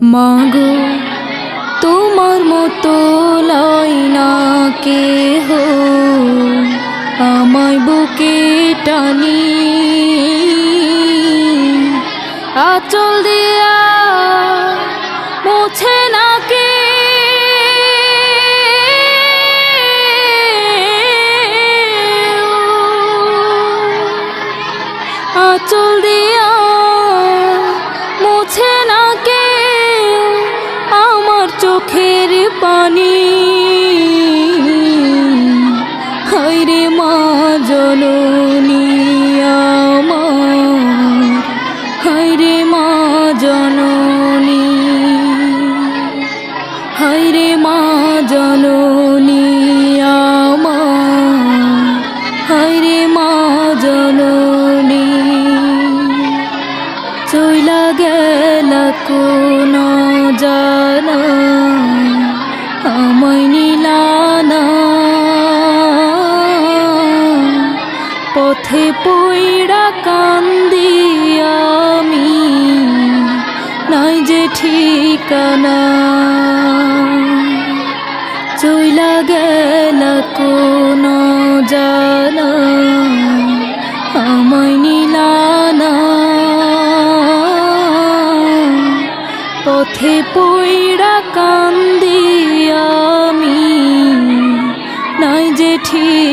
মাগো তোমার মতো লয় না কেহ আমায় বুকে টানি, আঁচল দিয়া মুছে না কে আঁচল দিয়া মুছে না কে আমার চোখের পানি। হায়রে মা জননী আমার, হায়রে মা জননী, হায়রে মা জননী আমার, হায়রে মা জননী। চইলা গেলা কোন জানা আমায় নিলানা, পথে পইড়া কান্দি আমি নাই যে ঠিকানা। চইলা গেলা কোন জানা আমায় নিলানা, পথে পইড়া কান্দি আমি নাই যে ঠিক